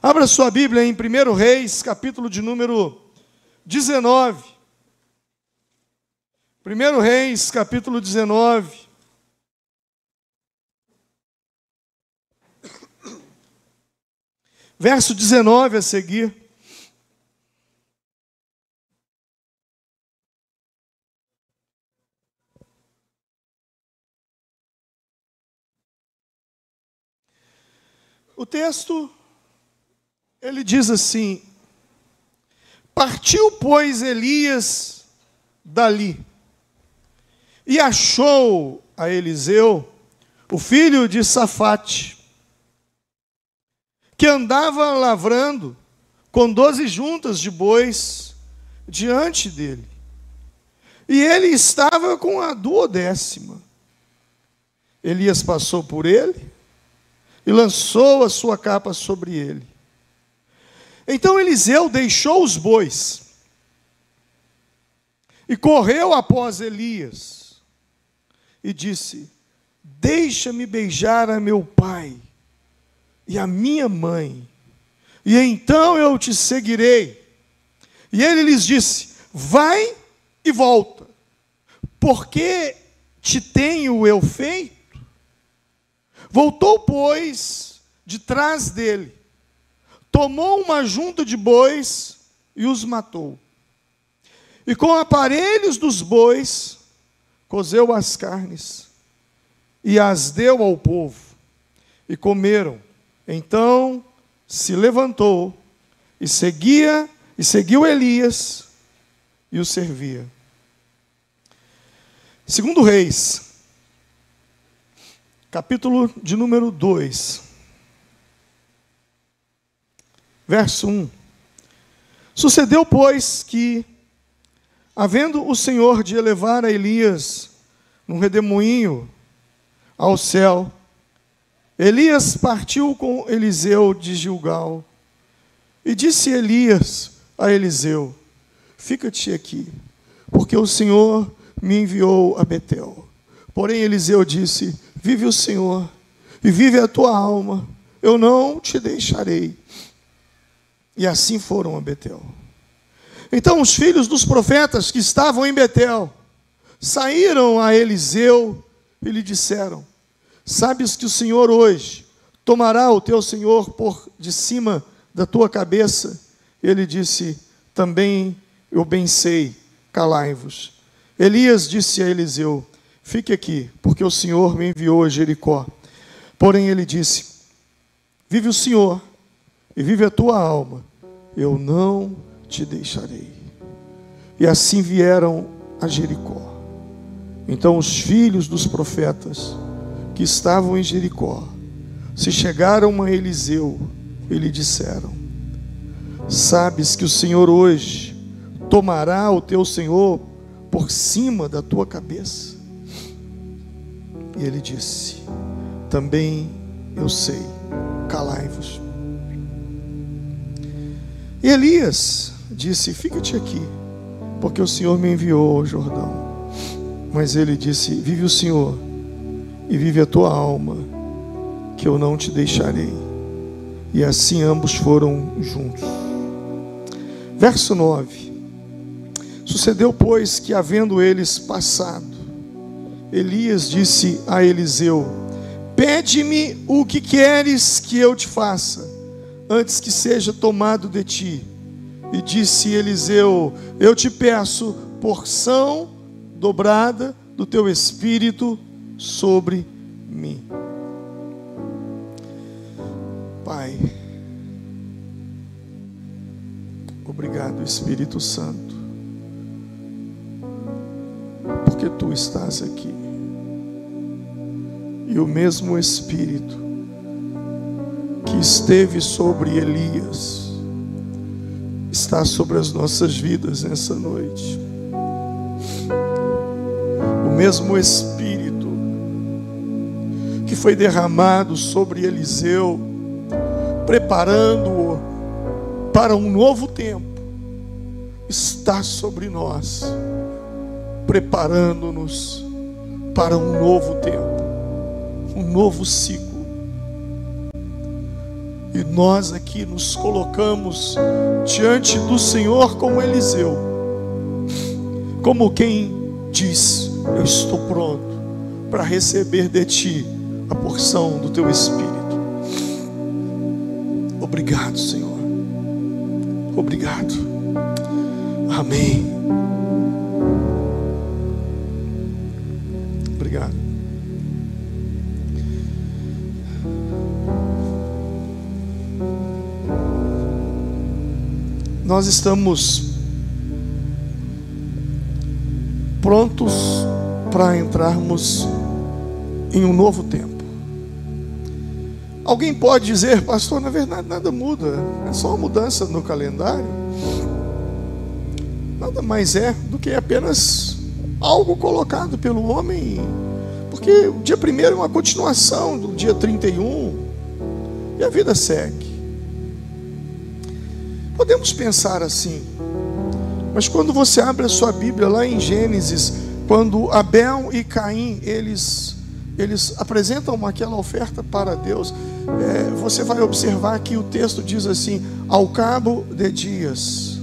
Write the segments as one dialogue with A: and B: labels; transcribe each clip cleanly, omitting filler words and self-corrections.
A: Abra sua Bíblia em 1 Reis, capítulo de número 19. 1 Reis, capítulo 19. Verso 19 a seguir. O texto, ele diz assim: partiu, pois, Elias dali, e achou a Eliseu, o filho de Safate, que andava lavrando com 12 juntas de bois diante dele. E ele estava com a 12ª. Elias passou por ele e lançou a sua capa sobre ele. Então Eliseu deixou os bois e correu após Elias e disse: deixa-me beijar a meu pai e a minha mãe, e então eu te seguirei. E ele lhes disse: vai e volta, porque te tenho eu feito? Voltou, pois, de trás dele, tomou uma junta de bois e os matou. E com aparelhos dos bois, cozeu as carnes e as deu ao povo, e comeram. Então se levantou e seguiu Elias e o servia. 2 Reis, capítulo de número 2, verso 1. Sucedeu, pois, que, havendo o Senhor de elevar a Elias num redemoinho ao céu, Elias partiu com Eliseu de Gilgal. E disse Elias a Eliseu: fica-te aqui, porque o Senhor me enviou a Betel. Porém Eliseu disse: vive o Senhor, e vive a tua alma, eu não te deixarei. E assim foram a Betel. Então os filhos dos profetas que estavam em Betel saíram a Eliseu e lhe disseram: sabes que o Senhor hoje tomará o teu senhor por de cima da tua cabeça? Ele disse: também eu bem sei, calai-vos. Elias disse a Eliseu: fique aqui, porque o Senhor me enviou a Jericó. Porém ele disse: vive o Senhor, e vive a tua alma, eu não te deixarei. E assim vieram a Jericó. Então os filhos dos profetas que estavam em Jericó se chegaram a Eliseu e lhe disseram: sabes que o Senhor hoje tomará o teu senhor por cima da tua cabeça? E ele disse: também eu sei, calai-vos. E Elias disse: fica-te aqui, porque o Senhor me enviou ao Jordão. Mas ele disse: vive o Senhor, e vive a tua alma, que eu não te deixarei. E assim ambos foram juntos. Verso 9. Sucedeu, pois, que havendo eles passado, Elias disse a Eliseu: pede-me o que queres que eu te faça, antes que seja tomado de ti. E disse Eliseu: eu te peço porção dobrada do teu espírito sobre mim. Pai, obrigado, Espírito Santo, porque tu estás aqui. E o mesmo Espírito que esteve sobre Elias está sobre as nossas vidas nessa noite. O mesmo Espírito que foi derramado sobre Eliseu, preparando-o para um novo tempo, está sobre nós, preparando-nos para um novo tempo, um novo ciclo. E nós aqui nos colocamos diante do Senhor como Eliseu, como quem diz: eu estou pronto para receber de Ti a porção do Teu Espírito. Obrigado, Senhor. Obrigado. Amém. Obrigado. Nós estamos prontos para entrarmos em um novo tempo. Alguém pode dizer: pastor, na verdade nada muda, é só uma mudança no calendário. Nada mais é do que apenas algo colocado pelo homem, porque o dia 1º é uma continuação do dia 31 e a vida segue. Podemos pensar assim, mas quando você abre a sua Bíblia lá em Gênesis, quando Abel e Caim eles apresentam aquela oferta para Deus, você vai observar que o texto diz assim: ao cabo de dias,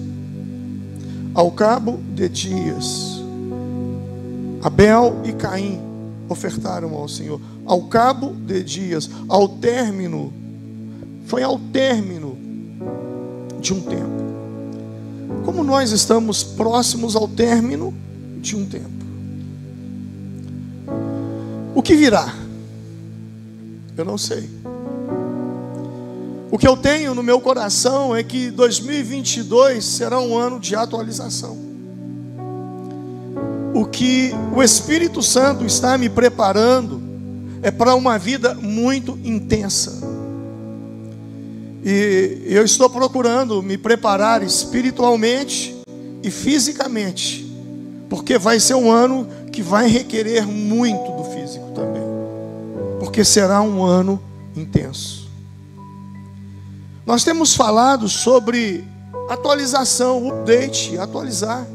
A: Abel e Caim ofertaram ao Senhor. Ao cabo de dias, ao término de um tempo. Como nós estamos próximos ao término de um tempo, o que virá? Eu não sei. O que eu tenho no meu coração é que 2022 será um ano de atualização. O que o Espírito Santo está me preparando é para uma vida muito intensa. E eu estou procurando me preparar espiritualmente e fisicamente, porque vai ser um ano que vai requerer muito do físico também, porque será um ano intenso. Nós temos falado sobre atualização, update, atualizar.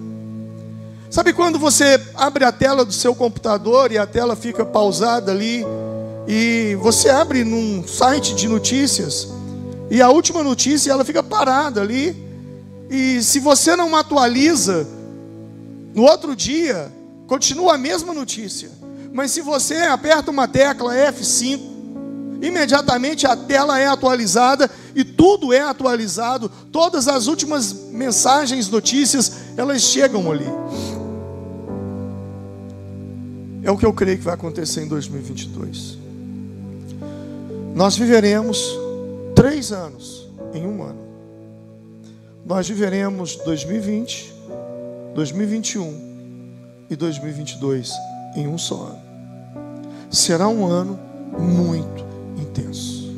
A: Sabe quando você abre a tela do seu computador e a tela fica pausada ali, e você abre num site de notícias, e a última notícia ela fica parada ali, e se você não atualiza, no outro dia continua a mesma notícia. Mas se você aperta uma tecla F5, imediatamente a tela é atualizada e tudo é atualizado. Todas as últimas mensagens, notícias, elas chegam ali. É o que eu creio que vai acontecer em 2022. Nós viveremos 3 anos em um ano. Nós viveremos 2020, 2021 e 2022 em um só ano. Será um ano muito intenso.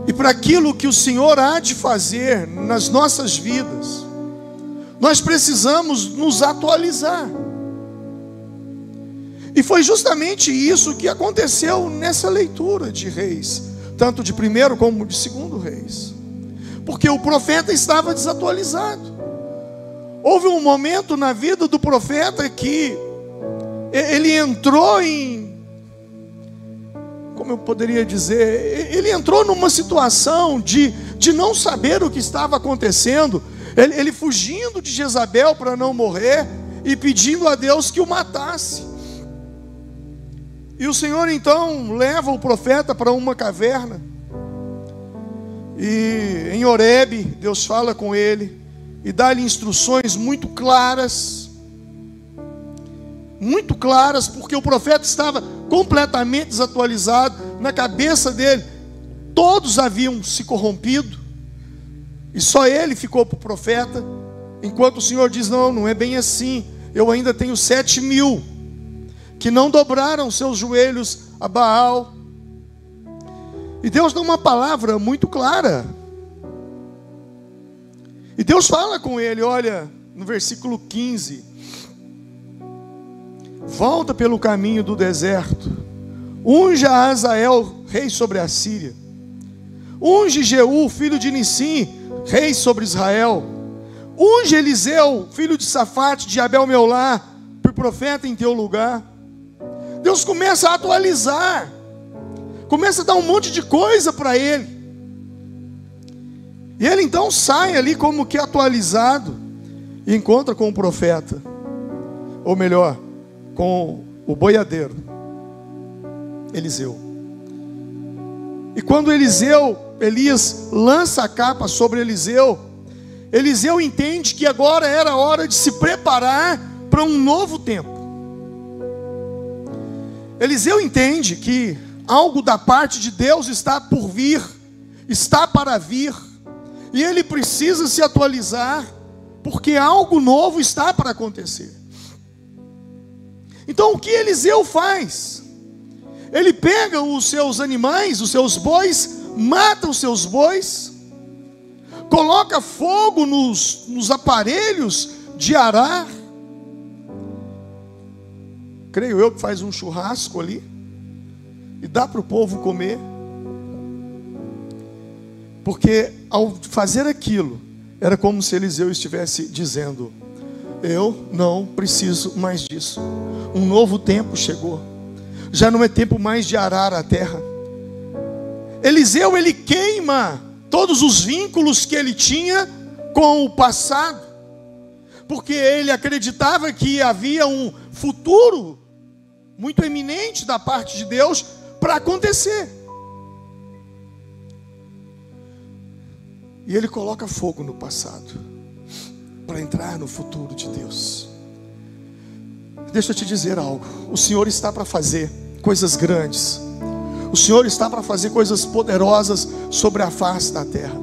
A: E para aquilo que o Senhor há de fazer nas nossas vidas, nós precisamos nos atualizar. E foi justamente isso que aconteceu nessa leitura de Reis, tanto de 1º como de 2º Reis, porque o profeta estava desatualizado. Houve um momento na vida do profeta que ele entrou em, como eu poderia dizer, ele entrou numa situação de não saber o que estava acontecendo, ele fugindo de Jezabel para não morrer e pedindo a Deus que o matasse. E o Senhor então leva o profeta para uma caverna, e em Horebe Deus fala com ele e dá-lhe instruções muito claras, porque o profeta estava completamente desatualizado. Na cabeça dele todos haviam se corrompido e só ele ficou para o profeta, enquanto o Senhor diz: não é bem assim, eu ainda tenho 7.000 que não dobraram seus joelhos a Baal. E Deus dá uma palavra muito clara. E Deus fala com ele, olha, no versículo 15: volta pelo caminho do deserto, unge a Azael, rei sobre a Síria, unge Jeú, filho de Nissim, rei sobre Israel, unge Eliseu, filho de Safate, de Abel-Meolá, por profeta em teu lugar. Deus começa a atualizar. Começa a dar um monte de coisa para ele. E ele então sai ali como que atualizado e encontra com o profeta, ou melhor, com o boiadeiro, Eliseu. E quando Elias lança a capa sobre Eliseu, Eliseu entende que agora era a hora de se preparar para um novo tempo. Eliseu entende que algo da parte de Deus está por vir, está para vir, e ele precisa se atualizar, porque algo novo está para acontecer. Então o que Eliseu faz? Ele pega os seus animais, os seus bois, mata os seus bois, coloca fogo nos aparelhos de arar, creio eu que faz um churrasco ali, e dá para o povo comer, porque ao fazer aquilo, era como se Eliseu estivesse dizendo: eu não preciso mais disso, um novo tempo chegou, já não é tempo mais de arar a terra. Eliseu, ele queima todos os vínculos que ele tinha com o passado, porque ele acreditava que havia um futuro muito eminente da parte de Deus para acontecer. E ele coloca fogo no passado para entrar no futuro de Deus. Deixa eu te dizer algo: o Senhor está para fazer coisas grandes, o Senhor está para fazer coisas poderosas sobre a face da terra.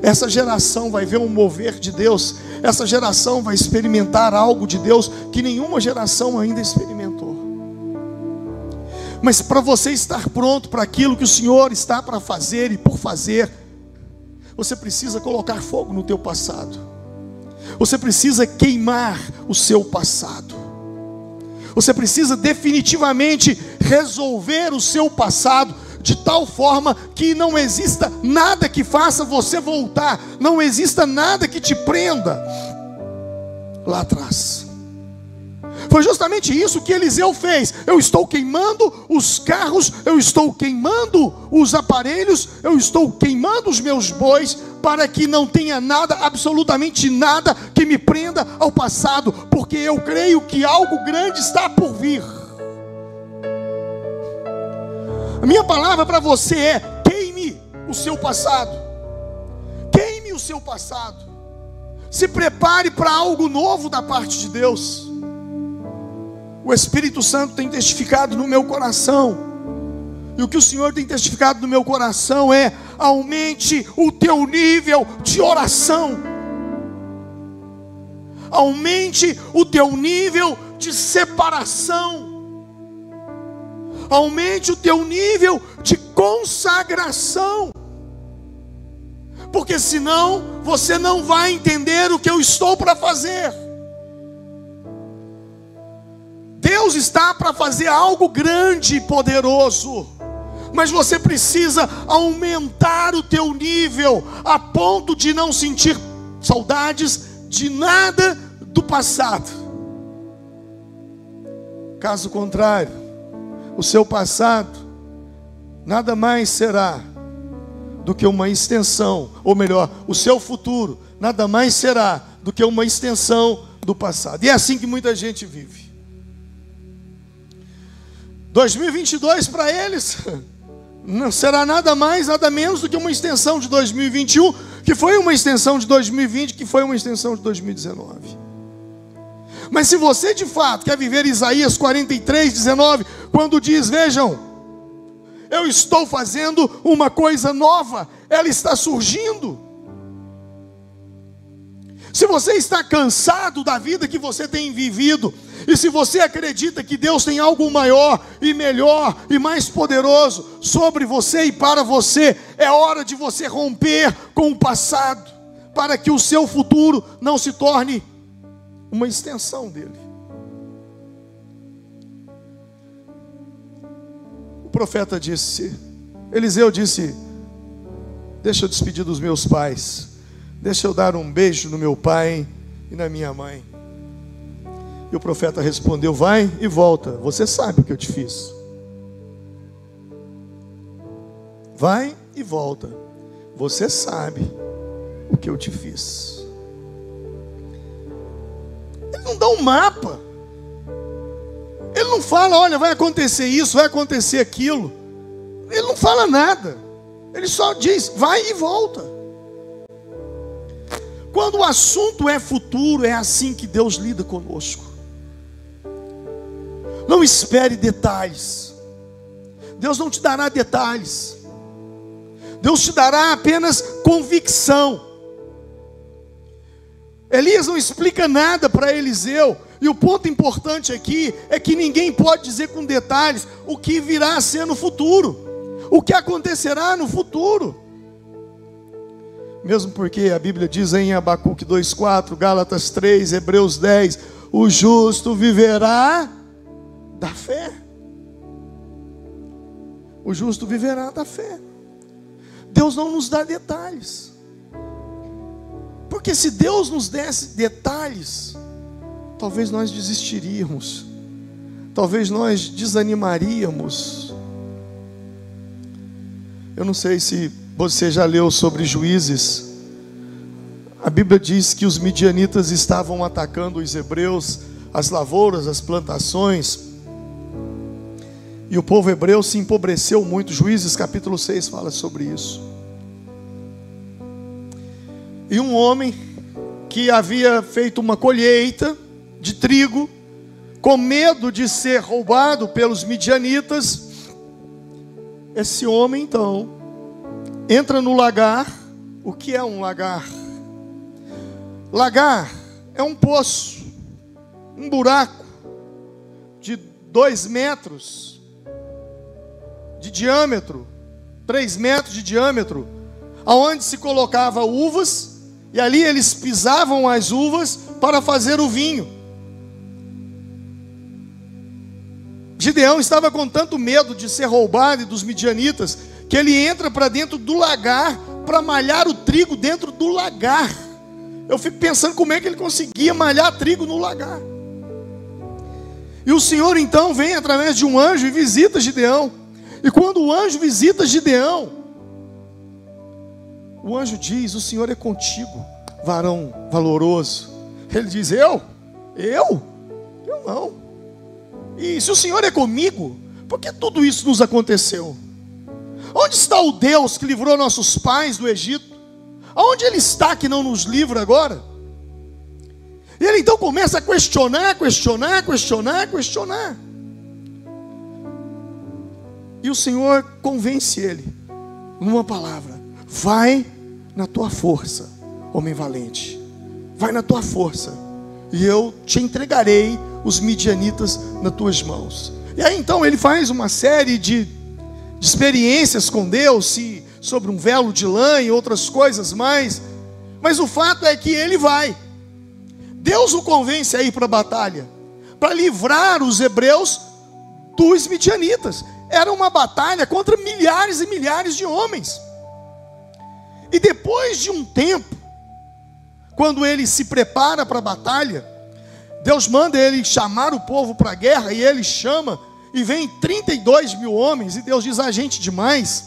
A: Essa geração vai ver um mover de Deus, essa geração vai experimentar algo de Deus que nenhuma geração ainda experimentou. Mas para você estar pronto para aquilo que o Senhor está para fazer e por fazer, você precisa colocar fogo no teu passado. Você precisa queimar o seu passado. Você precisa definitivamente resolver o seu passado de tal forma que não exista nada que faça você voltar, não exista nada que te prenda lá atrás. Foi justamente isso que Eliseu fez. Eu estou queimando os carros, eu estou queimando os aparelhos, eu estou queimando os meus bois, para que não tenha nada, absolutamente nada, que me prenda ao passado, porque eu creio que algo grande está por vir. A minha palavra para você é: queime o seu passado. Queime o seu passado. Se prepare para algo novo da parte de Deus. O Espírito Santo tem testificado no meu coração, e o que o Senhor tem testificado no meu coração é: aumente o teu nível de oração, aumente o teu nível de separação, aumente o teu nível de consagração, porque senão você não vai entender o que eu estou para fazer. Deus está para fazer algo grande e poderoso, mas você precisa aumentar o teu nível a ponto de não sentir saudades de nada do passado. Caso contrário, o seu passado nada mais será do que uma extensão, ou melhor, o seu futuro nada mais será do que uma extensão do passado. E é assim que muita gente vive. 2022 para eles não será nada mais, nada menos do que uma extensão de 2021, que foi uma extensão de 2020, que foi uma extensão de 2019. Mas se você de fato quer viver Isaías 43:19, quando diz: vejam, eu estou fazendo uma coisa nova, ela está surgindo. Se você está cansado da vida que você tem vivido, e se você acredita que Deus tem algo maior e melhor e mais poderoso sobre você e para você, é hora de você romper com o passado, para que o seu futuro não se torne uma extensão dele. O profeta disse, Eliseu disse: deixa eu despedir dos meus pais, deixa eu dar um beijo no meu pai e na minha mãe. E o profeta respondeu: vai e volta, você sabe o que eu te fiz. vai e volta. Você sabe o que eu te fiz. Ele não dá um mapa. Ele não fala, olha, vai acontecer isso, vai acontecer aquilo. Ele não fala nada. Ele só diz, vai e volta. Quando o assunto é futuro, é assim que Deus lida conosco. Não espere detalhes. Deus não te dará detalhes. Deus te dará apenas convicção. Elias não explica nada para Eliseu. E o ponto importante aqui é que ninguém pode dizer com detalhes o que virá a ser no futuro, o que acontecerá no futuro. Mesmo porque a Bíblia diz em Abacuque 2,4, Gálatas 3, Hebreus 10, o justo viverá da fé. O justo viverá da fé. Deus não nos dá detalhes. Porque se Deus nos desse detalhes, talvez nós desistiríamos. Talvez nós desanimaríamos. Eu não sei se você já leu sobre Juízes. A Bíblia diz que os midianitas estavam atacando os hebreus, as lavouras, as plantações. E o povo hebreu se empobreceu muito. Juízes capítulo 6 fala sobre isso. E um homem que havia feito uma colheita de trigo, com medo de ser roubado pelos midianitas, esse homem então entra no lagar. O que é um lagar? Lagar é um poço, um buraco de 2 metros de diâmetro, 3 metros de diâmetro, aonde se colocava uvas, e ali eles pisavam as uvas para fazer o vinho. Gideão estava com tanto medo de ser roubado e dos midianitas, que ele entra para dentro do lagar, para malhar o trigo dentro do lagar. Eu fico pensando como é que ele conseguia malhar trigo no lagar. E o Senhor então vem através de um anjo e visita Gideão. E quando o anjo visita Gideão, o anjo diz, o Senhor é contigo, varão valoroso. Ele diz, eu não. E se o Senhor é comigo, por que tudo isso nos aconteceu? Onde está o Deus que livrou nossos pais do Egito? Aonde Ele está que não nos livra agora? E ele então começa a questionar. E o Senhor convence ele, numa palavra: vai na tua força, homem valente. Vai na tua força, e eu te entregarei os midianitas nas tuas mãos. E aí então ele faz uma série de experiências com Deus, sobre um velo de lã e outras coisas mais. Mas o fato é que ele vai. Deus o convence a ir para a batalha, para livrar os hebreus dos midianitas. Era uma batalha contra milhares e milhares de homens. E depois de um tempo, quando ele se prepara para a batalha, Deus manda ele chamar o povo para a guerra, e ele chama, e vem 32 mil homens, e Deus diz: a gente demais.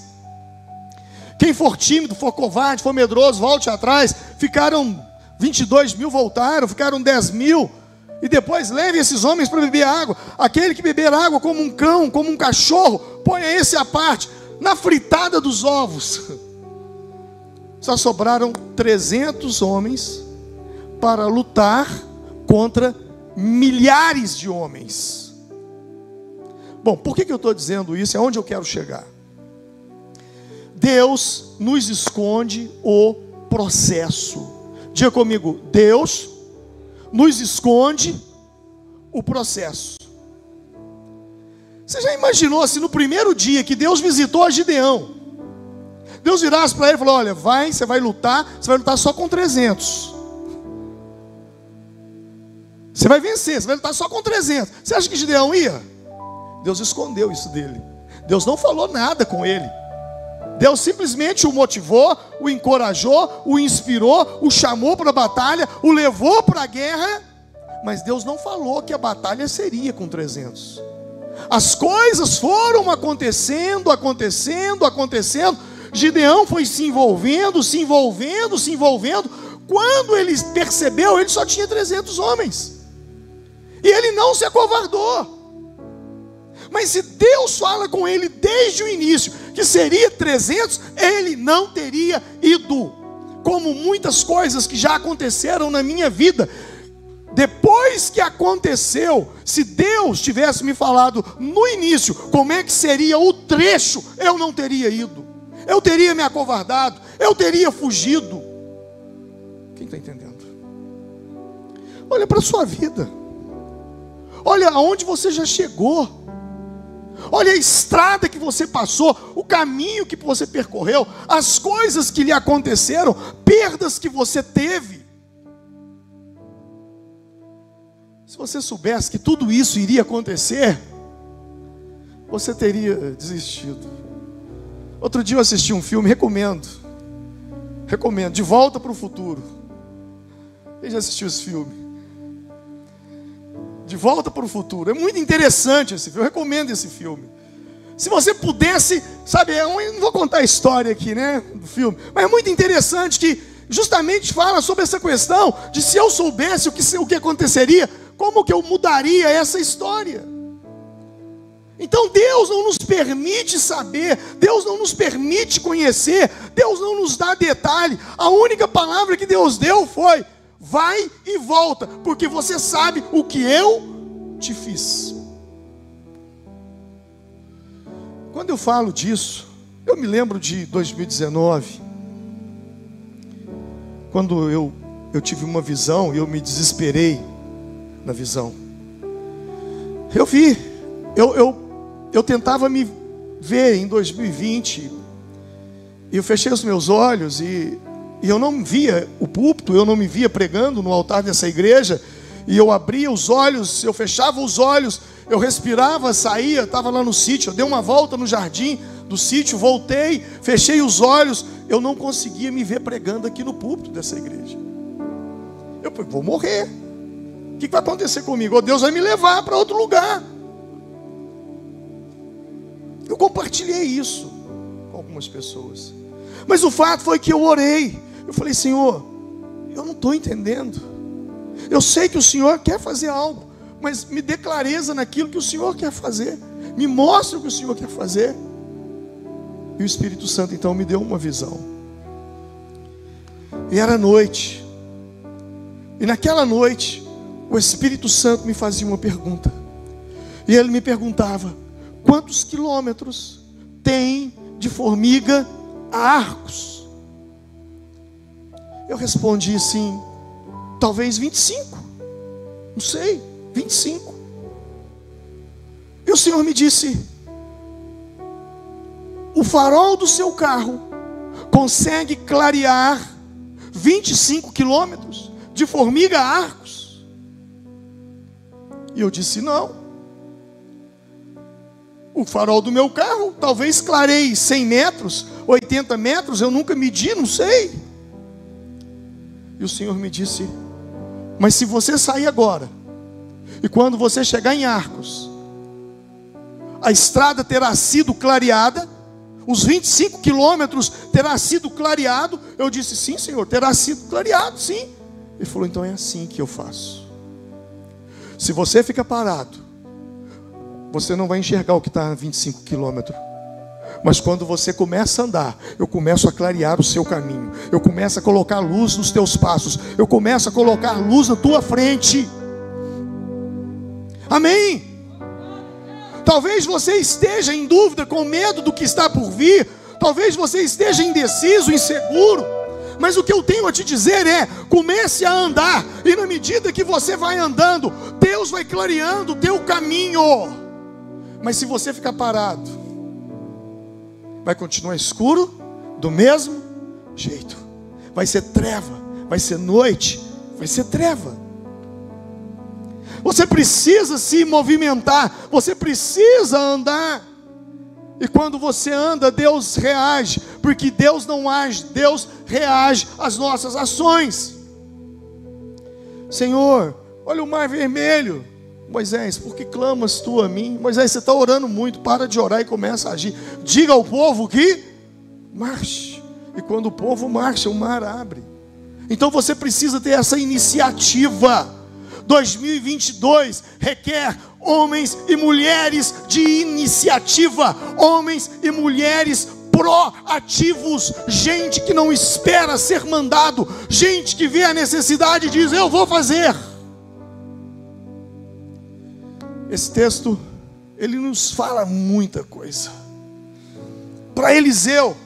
A: Quem for tímido, for covarde, for medroso, volte atrás. Ficaram 22 mil, voltaram, ficaram 10 mil. E depois leve esses homens para beber água. Aquele que beber água como um cão, como um cachorro, ponha esse à parte. Na fritada dos ovos, só sobraram 300 homens para lutar contra milhares de homens. Bom, por que eu estou dizendo isso? É onde eu quero chegar. Deus nos esconde o processo. Diga comigo: Deus nos esconde o processo. Você já imaginou se no primeiro dia que Deus visitou a Gideão, Deus virasse para ele e falou: olha, você vai lutar só com 300. Você vai vencer, você vai lutar só com 300. Você acha que Gideão ia? Deus escondeu isso dele. Deus não falou nada com ele. Deus simplesmente o motivou, o encorajou, o inspirou, o chamou para a batalha, o levou para a guerra. Mas Deus não falou que a batalha seria com 300. As coisas foram acontecendo. Gideão foi se envolvendo. Quando ele percebeu, ele só tinha 300 homens. E ele não se acovardou. Mas se Deus fala com ele desde o início que seria 300, ele não teria ido. Como muitas coisas que já aconteceram na minha vida. Depois que aconteceu, se Deus tivesse me falado no início como é que seria o trecho, eu não teria ido. Eu teria me acovardado, eu teria fugido. Quem está entendendo? Olha para a sua vida. Olha aonde você já chegou. Olha a estrada que você passou, o caminho que você percorreu, as coisas que lhe aconteceram, perdas que você teve. Se você soubesse que tudo isso iria acontecer, você teria desistido. Outro dia eu assisti um filme, recomendo, De Volta para o Futuro. Quem já assistiu esse filme? De Volta para o Futuro. É muito interessante esse filme, eu recomendo esse filme. Se você pudesse, sabe, eu não vou contar a história aqui, né, do filme, mas é muito interessante que justamente fala sobre essa questão de se eu soubesse o que aconteceria, como que eu mudaria essa história. Então Deus não nos permite saber, Deus não nos permite conhecer, Deus não nos dá detalhe. A única palavra que Deus deu foi: vai e volta, porque você sabe o que eu te fiz. Quando eu falo disso, eu me lembro de 2019, quando eu tive uma visão e eu me desesperei na visão. Eu tentava me ver em 2020, e eu fechei os meus olhos e eu não via o púlpito, eu não me via pregando no altar dessa igreja, e eu abria os olhos, eu fechava os olhos, eu respirava, saía, estava lá no sítio, eu dei uma volta no jardim do sítio, voltei, fechei os olhos, eu não conseguia me ver pregando aqui no púlpito dessa igreja. Eu falei, vou morrer, o que vai acontecer comigo? Deus vai me levar para outro lugar. Eu compartilhei isso com algumas pessoas, mas o fato foi que eu orei. Eu falei, Senhor, eu não estou entendendo. Eu sei que o Senhor quer fazer algo, mas me dê clareza naquilo que o Senhor quer fazer. Me mostre o que o Senhor quer fazer. E o Espírito Santo então me deu uma visão. E era noite. E naquela noite, o Espírito Santo me fazia uma pergunta. E ele me perguntava: quantos quilômetros tem de Formiga a Arcos? Eu respondi assim, talvez 25, não sei, 25. E o Senhor me disse: o farol do seu carro consegue clarear 25 quilômetros de Formiga a Arcos? E eu disse, não. O farol do meu carro talvez clareie 100 metros, 80 metros, eu nunca medi, não sei. E o Senhor me disse: mas se você sair agora, e quando você chegar em Arcos, a estrada terá sido clareada, os 25 quilômetros terá sido clareado. Eu disse, sim, Senhor, terá sido clareado, sim. Ele falou, então é assim que eu faço. Se você fica parado, você não vai enxergar o que está a 25 quilômetros. Mas quando você começa a andar, eu começo a clarear o seu caminho. Eu começo a colocar luz nos teus passos. Eu começo a colocar luz na tua frente. Amém? Talvez você esteja em dúvida, com medo do que está por vir. Talvez você esteja indeciso, inseguro. Mas o que eu tenho a te dizer é: comece a andar. E na medida que você vai andando, Deus vai clareando o teu caminho. Mas se você ficar parado, vai continuar escuro do mesmo jeito. Vai ser treva, vai ser noite, vai ser treva. Você precisa se movimentar, você precisa andar. E quando você anda, Deus reage, porque Deus não age, Deus reage às nossas ações. Senhor, olha o mar vermelho, Moisés, por que clamas tu a mim? Moisés, você está orando muito, para de orar e começa a agir. Diga ao povo que marche. E quando o povo marcha, o mar abre. Então você precisa ter essa iniciativa. 2022 requer homens e mulheres de iniciativa, homens e mulheres proativos, gente que não espera ser mandado, gente que vê a necessidade e diz: eu vou fazer. Esse texto, ele nos fala muita coisa. Para Eliseu,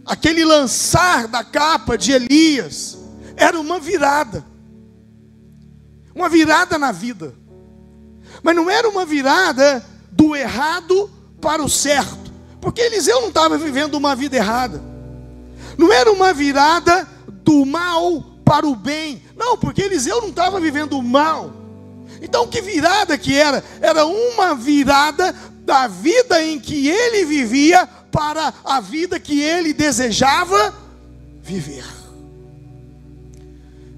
A: aquele lançar da capa de Elias era uma virada na vida, mas não era uma virada do errado para o certo, porque Eliseu não estava vivendo uma vida errada, não era uma virada do mal para o bem, não, porque Eliseu não estava vivendo o mal. Então que virada que era? Era uma virada da vida em que ele vivia para a vida que ele desejava viver.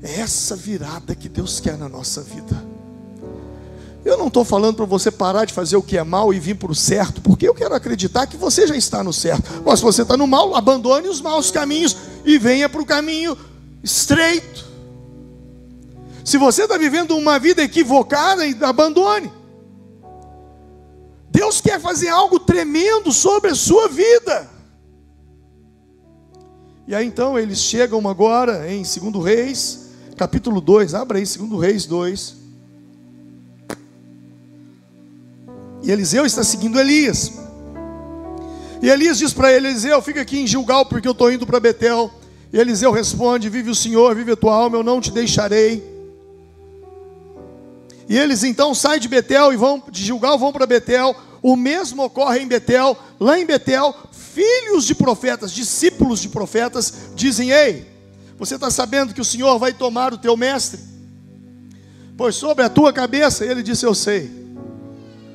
A: É essa virada que Deus quer na nossa vida. Eu não estou falando para você parar de fazer o que é mal e vir para o certo, porque eu quero acreditar que você já está no certo. Mas se você está no mal, abandone os maus caminhos e venha para o caminho estreito. Se você está vivendo uma vida equivocada, abandone. Deus quer fazer algo tremendo sobre a sua vida. E aí então eles chegam agora em 2 Reis, capítulo 2, abra aí 2 Reis 2. E Eliseu está seguindo Elias. E Elias diz para ele: Eliseu, fica aqui em Gilgal, porque eu estou indo para Betel. E Eliseu responde: vive o Senhor, vive a tua alma, eu não te deixarei. E eles então saem de Betel e vão de Gilgal, vão para Betel. O mesmo ocorre em Betel. Lá em Betel, filhos de profetas, discípulos de profetas, dizem: ei, você está sabendo que o Senhor vai tomar o teu mestre? Pois sobre a tua cabeça. Ele disse: eu sei,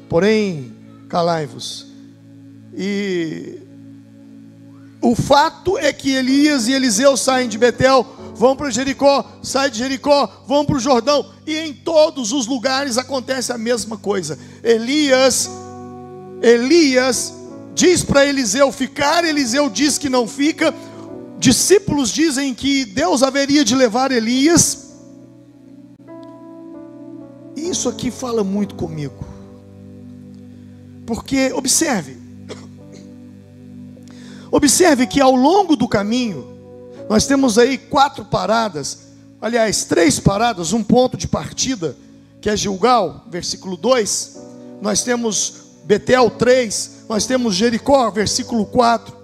A: porém calai-vos. E o fato é que Elias e Eliseu saem de Betel, vão para Jericó, saem de Jericó, vão para o Jordão, e em todos os lugares acontece a mesma coisa. Elias diz para Eliseu ficar, Eliseu diz que não fica. Discípulos dizem que Deus haveria de levar Elias. Isso aqui fala muito comigo, porque observe que ao longo do caminho nós temos aí 4 paradas, aliás 3 paradas, um ponto de partida, que é Gilgal, versículo 2, nós temos Betel 3, nós temos Jericó, versículo 4,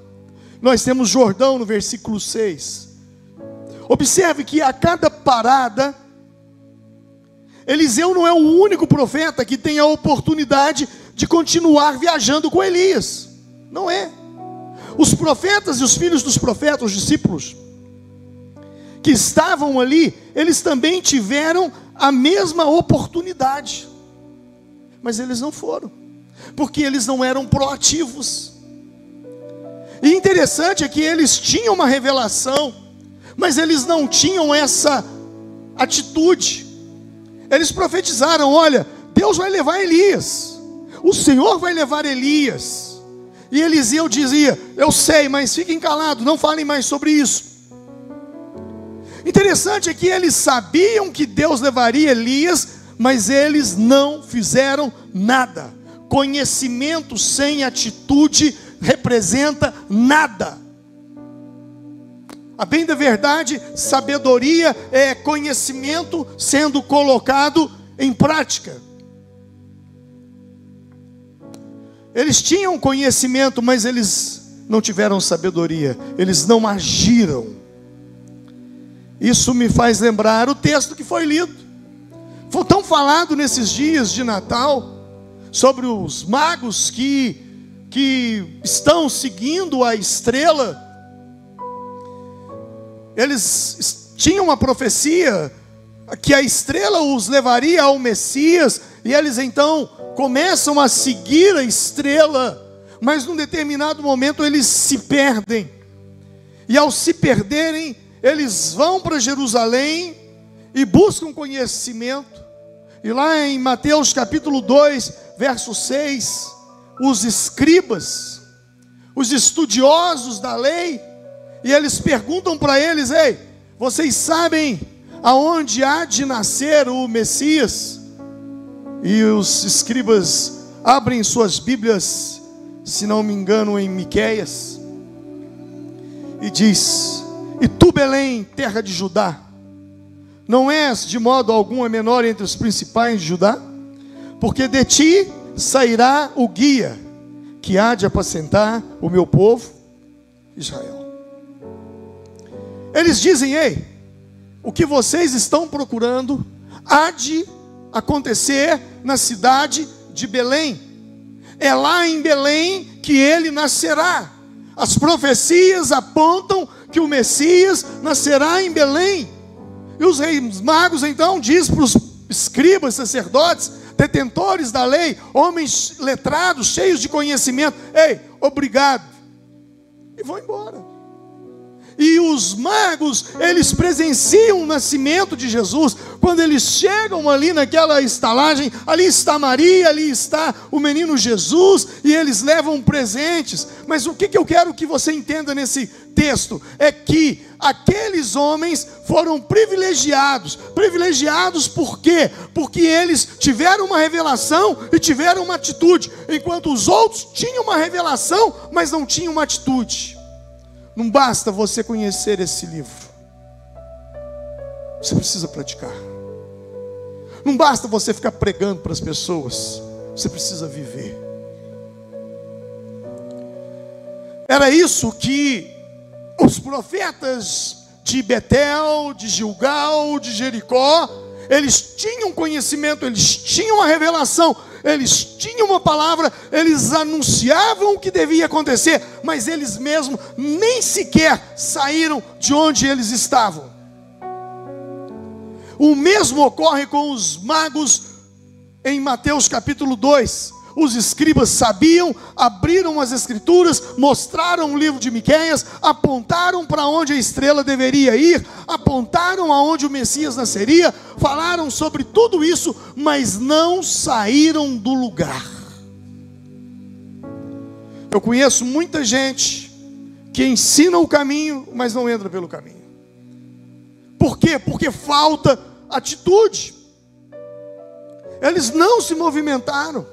A: nós temos Jordão no versículo 6. Observe que a cada parada, Eliseu não é o único profeta que tem a oportunidade de continuar viajando com Elias, não é. Os profetas e os filhos dos profetas, os discípulos que estavam ali, eles também tiveram a mesma oportunidade, mas eles não foram, porque eles não eram proativos. E interessante é que eles tinham uma revelação, mas eles não tinham essa atitude. Eles profetizaram: olha, Deus vai levar Elias, o Senhor vai levar Elias. E Eliseu dizia: eu sei, mas fiquem calados, não falem mais sobre isso. Interessante é que eles sabiam que Deus levaria Elias, mas eles não fizeram nada. Conhecimento sem atitude representa nada. A bem da verdade, sabedoria é conhecimento sendo colocado em prática. Eles tinham conhecimento, mas eles não tiveram sabedoria, eles não agiram. Isso me faz lembrar o texto que foi lido. Foi tão falado nesses dias de Natal sobre os magos que estão seguindo a estrela. Eles tinham uma profecia que a estrela os levaria ao Messias, e eles então começam a seguir a estrela, mas num determinado momento eles se perdem, e ao se perderem, eles vão para Jerusalém e buscam conhecimento, E lá em Mateus capítulo 2, verso 6, os escribas, os estudiosos da lei, e eles perguntam para eles: ei, vocês sabem aonde há de nascer o Messias? E os escribas abrem suas Bíblias, se não me engano, em Miqueias, e diz: e tu, Belém, terra de Judá, não és de modo algum a menor entre os principais de Judá, porque de ti sairá o guia, que há de apacentar o meu povo, Israel. Eles dizem: ei, o que vocês estão procurando há de acontecer na cidade de Belém. É lá em Belém que ele nascerá. As profecias apontam que o Messias nascerá em Belém. E os reis magos então dizem para os escribas, sacerdotes, detentores da lei, homens letrados, cheios de conhecimento: ei, obrigado. E vão embora. E os magos, eles presenciam o nascimento de Jesus. Quando eles chegam ali naquela estalagem, ali está Maria, ali está o menino Jesus, e eles levam presentes. Mas o que eu quero que você entenda nesse texto é que aqueles homens foram privilegiados. Privilegiados por quê? Porque eles tiveram uma revelação e tiveram uma atitude, enquanto os outros tinham uma revelação, mas não tinham uma atitude. Não basta você conhecer esse livro, você precisa praticar. Não basta você ficar pregando para as pessoas, você precisa viver. Era isso que os profetas de Betel, de Gilgal, de Jericó, eles tinham conhecimento, eles tinham a revelação, eles tinham uma palavra, eles anunciavam o que devia acontecer, mas eles mesmos nem sequer saíram de onde eles estavam. O mesmo ocorre com os magos em Mateus capítulo 2. Os escribas sabiam, abriram as escrituras, mostraram o livro de Miqueias, apontaram para onde a estrela deveria ir, apontaram aonde o Messias nasceria, falaram sobre tudo isso, mas não saíram do lugar. Eu conheço muita gente que ensina o caminho, mas não entra pelo caminho. Por quê? Porque falta atitude. Eles não se movimentaram.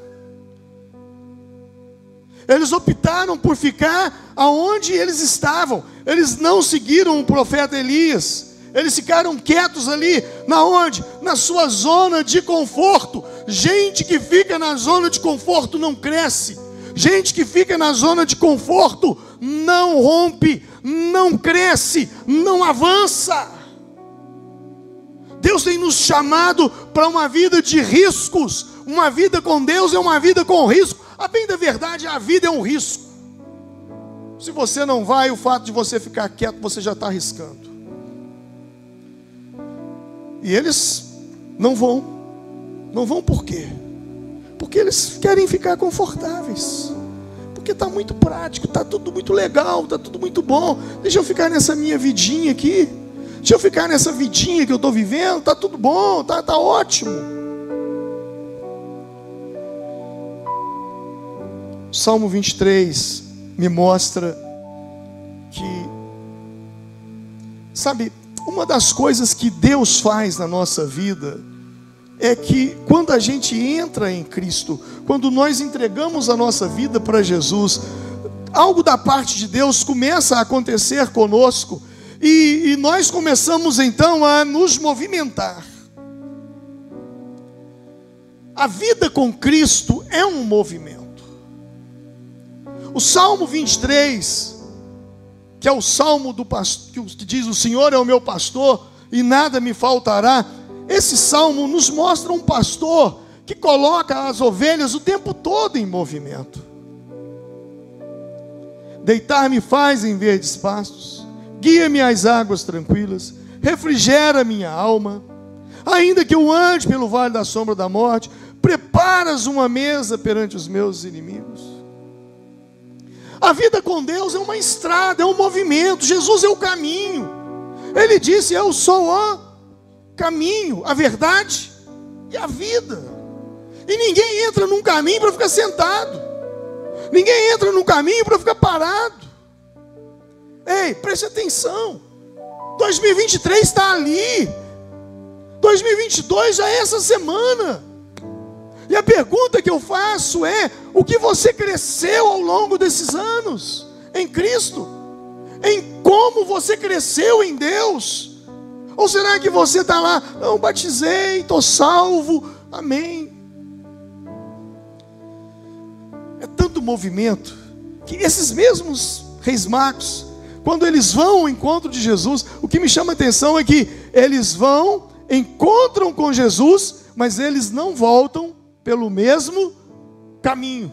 A: Eles optaram por ficar aonde eles estavam. Eles não seguiram o profeta Elias. Eles ficaram quietos ali. Na onde? Na sua zona de conforto. Gente que fica na zona de conforto não cresce. Gente que fica na zona de conforto não rompe, não cresce, não avança. Deus tem nos chamado para uma vida de riscos. Uma vida com Deus é uma vida com risco. A bem da verdade, a vida é um risco. Se você não vai, o fato de você ficar quieto, você já está arriscando. E eles não vão. Não vão por quê? Porque eles querem ficar confortáveis. Porque está muito prático, está tudo muito legal, está tudo muito bom. Deixa eu ficar nessa minha vidinha aqui. Deixa eu ficar nessa vidinha que eu estou vivendo, está tudo bom, está ótimo. Salmo 23 me mostra que, sabe, uma das coisas que Deus faz na nossa vida é que quando a gente entra em Cristo, quando nós entregamos a nossa vida para Jesus, algo da parte de Deus começa a acontecer conosco e nós começamos então a nos movimentar. A vida com Cristo é um movimento. O Salmo 23, que é o Salmo do pastor, que diz: o Senhor é o meu pastor e nada me faltará. Esse Salmo nos mostra um pastor que coloca as ovelhas o tempo todo em movimento. Deitar-me faz em verdes pastos, guia-me às águas tranquilas, refrigera minha alma. Ainda que eu ande pelo vale da sombra da morte, preparas uma mesa perante os meus inimigos. A vida com Deus é uma estrada, é um movimento. Jesus é o caminho. Ele disse: eu sou o caminho, a verdade e a vida. E ninguém entra num caminho para ficar sentado. Ninguém entra num caminho para ficar parado. Ei, preste atenção. 2023 está ali. 2022 já é essa semana. E a pergunta que eu faço é: o que você cresceu ao longo desses anos em Cristo? Em como você cresceu em Deus? Ou será que você está lá, não, batizei, estou salvo, amém? É tanto movimento, que esses mesmos reis magos, quando eles vão ao encontro de Jesus, o que me chama a atenção é que eles vão, encontram com Jesus, mas eles não voltam pelo mesmo caminho.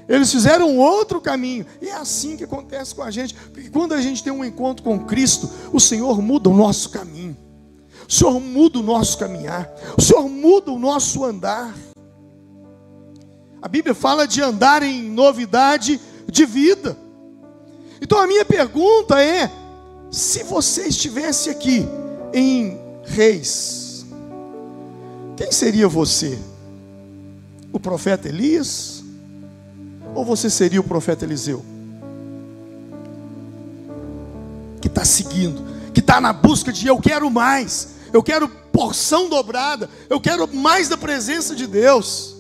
A: Eles fizeram outro caminho. E é assim que acontece com a gente. Porque quando a gente tem um encontro com Cristo, o Senhor muda o nosso caminho. O Senhor muda o nosso caminhar. O Senhor muda o nosso andar. A Bíblia fala de andar em novidade de vida. Então a minha pergunta é: se você estivesse aqui em Reis, quem seria você? O profeta Elias? Ou você seria o profeta Eliseu? Que está seguindo, que está na busca de eu quero mais, eu quero porção dobrada, eu quero mais da presença de Deus.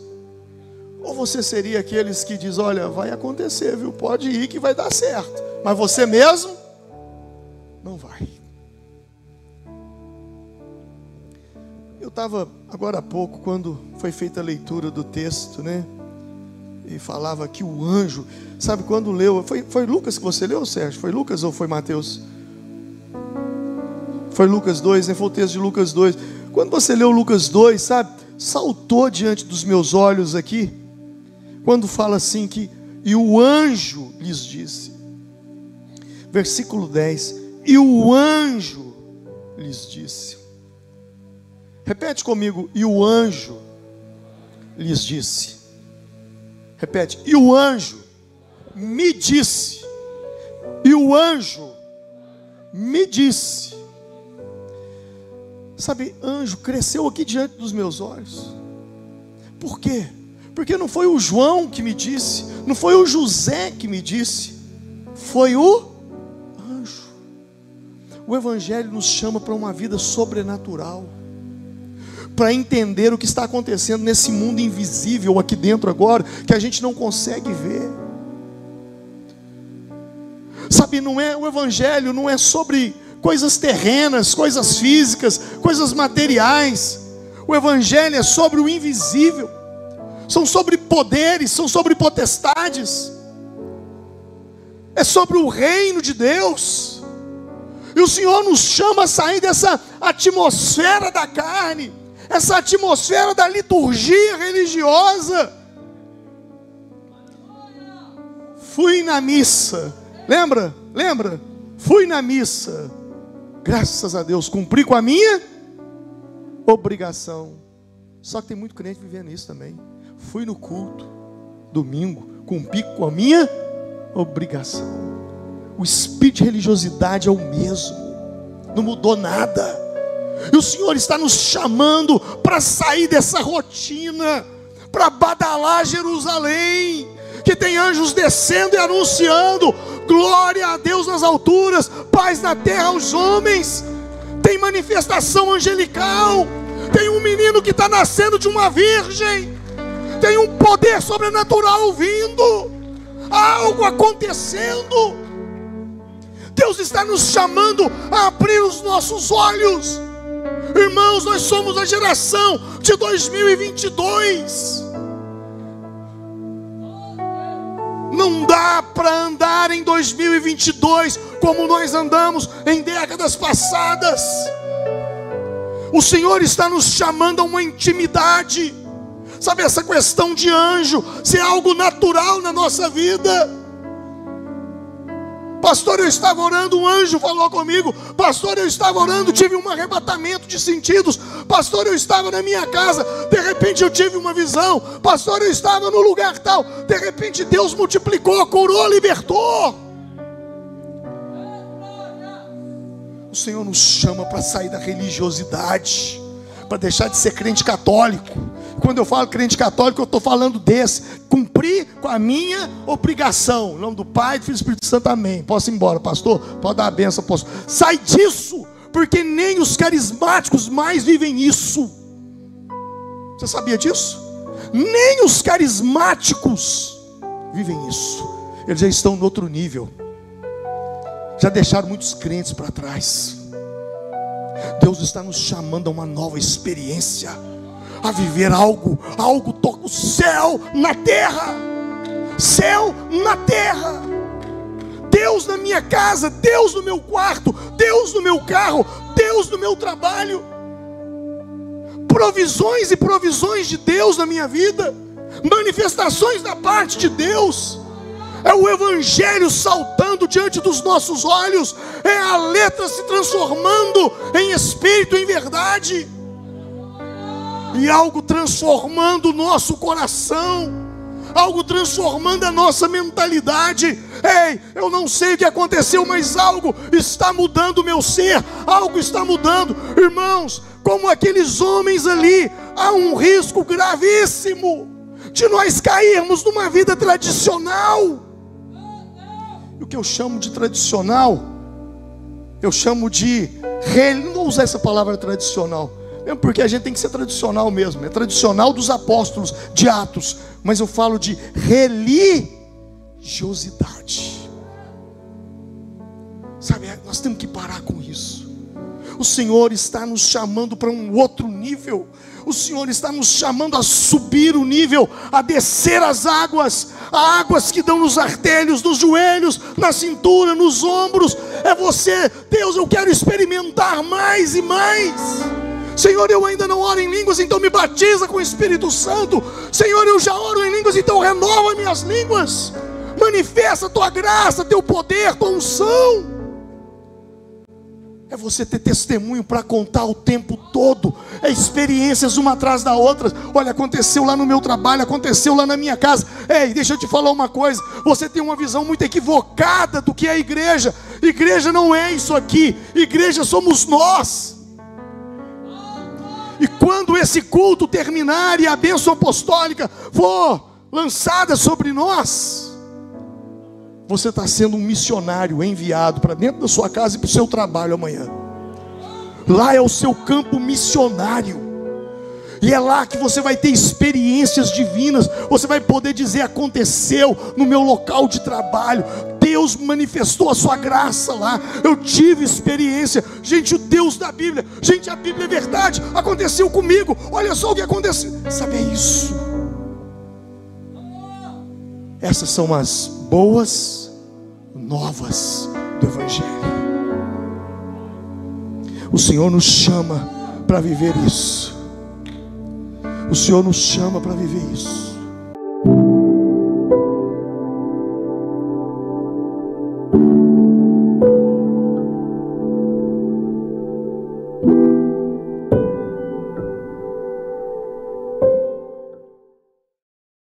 A: Ou você seria aqueles que diz: olha, vai acontecer, viu? Pode ir que vai dar certo, mas você mesmo não vai. Eu estava agora há pouco, quando foi feita a leitura do texto, né? E falava que o anjo, sabe quando leu, foi Lucas que você leu, Sérgio? Foi Lucas ou foi Mateus? Foi Lucas 2, né? Foi o texto de Lucas 2. Quando você leu Lucas 2, sabe, saltou diante dos meus olhos aqui, quando fala assim que, e o anjo lhes disse, versículo 10, e o anjo lhes disse. Repete comigo, e o anjo lhes disse. Repete, e o anjo me disse. E o anjo me disse. Sabe, anjo cresceu aqui diante dos meus olhos. Por quê? Porque não foi o João que me disse, não foi o José que me disse, foi o anjo. O Evangelho nos chama para uma vida sobrenatural, para entender o que está acontecendo nesse mundo invisível aqui dentro agora, que a gente não consegue ver. Sabe, não é, o Evangelho não é sobre coisas terrenas, coisas físicas, coisas materiais. O Evangelho é sobre o invisível, são sobre poderes, são sobre potestades, é sobre o reino de Deus. E o Senhor nos chama a sair dessa atmosfera da carne, essa atmosfera da liturgia religiosa. Fui na missa, lembra? Fui na missa, graças a Deus, cumpri com a minha obrigação. Só que tem muito crente vivendo isso também. Fui no culto, domingo, cumpri com a minha obrigação. O espírito de religiosidade é o mesmo, não mudou nada. E o Senhor está nos chamando para sair dessa rotina, para badalar Jerusalém, que tem anjos descendo e anunciando glória a Deus nas alturas, paz na terra aos homens. Tem manifestação angelical, tem um menino que está nascendo de uma virgem, tem um poder sobrenatural vindo, há algo acontecendo. Deus está nos chamando a abrir os nossos olhos. Irmãos, nós somos a geração de 2022. Não dá para andar em 2022 como nós andamos em décadas passadas. O Senhor está nos chamando a uma intimidade. Sabe, essa questão de anjo ser algo natural na nossa vida. Pastor, eu estava orando, um anjo falou comigo. Pastor, eu estava orando, tive um arrebatamento de sentidos. Pastor, eu estava na minha casa, de repente eu tive uma visão. Pastor, eu estava no lugar tal, de repente Deus multiplicou, curou, libertou. O Senhor nos chama para sair da religiosidade, para deixar de ser crente católico. Quando eu falo crente católico, eu estou falando desse: cumprir com a minha obrigação. Em nome do Pai, do Filho e do Espírito Santo, amém. Posso ir embora, pastor? Pode dar a benção, pastor. Sai disso, porque nem os carismáticos mais vivem isso. Você sabia disso? Nem os carismáticos vivem isso. Eles já estão no outro nível. Já deixaram muitos crentes para trás. Deus está nos chamando a uma nova experiência, a viver algo toca o céu na terra. Céu na terra. Deus na minha casa, Deus no meu quarto, Deus no meu carro, Deus no meu trabalho. Provisões e provisões de Deus na minha vida, manifestações da parte de Deus. É o Evangelho saltando diante dos nossos olhos, é a letra se transformando em espírito, em verdade, e algo transformando o nosso coração, algo transformando a nossa mentalidade. Ei, eu não sei o que aconteceu, mas algo está mudando o meu ser, algo está mudando. Irmãos, como aqueles homens ali, há um risco gravíssimo de nós cairmos numa vida tradicional. O que eu chamo de tradicional, eu chamo de, não vou usar essa palavra tradicional, mesmo porque a gente tem que ser tradicional mesmo, é tradicional dos apóstolos, de Atos, mas eu falo de religiosidade. Sabe, nós temos que parar com isso. O Senhor está nos chamando para um outro nível. O Senhor está nos chamando a subir o nível, a descer as águas que dão nos artelhos, nos joelhos, na cintura, nos ombros. É você, Deus, eu quero experimentar mais e mais. Senhor, eu ainda não oro em línguas, então me batiza com o Espírito Santo. Senhor, eu já oro em línguas, então renova minhas línguas. Manifesta a tua graça, teu poder, tua unção. É você ter testemunho para contar o tempo todo. É experiências uma atrás da outra. Olha, aconteceu lá no meu trabalho, aconteceu lá na minha casa. Ei, deixa eu te falar uma coisa. Você tem uma visão muito equivocada do que é a igreja. Igreja não é isso aqui. Igreja somos nós. E quando esse culto terminar e a bênção apostólica for lançada sobre nós, você está sendo um missionário enviado para dentro da sua casa e para o seu trabalho amanhã. Lá é o seu campo missionário. E é lá que você vai ter experiências divinas. Você vai poder dizer: aconteceu no meu local de trabalho. Deus manifestou a sua graça lá. Eu tive experiência. Gente, o Deus da Bíblia. Gente, a Bíblia é verdade. Aconteceu comigo. Olha só o que aconteceu. Sabe, é isso. Essas são as boas novas do Evangelho. O Senhor nos chama para viver isso. O Senhor nos chama para viver isso.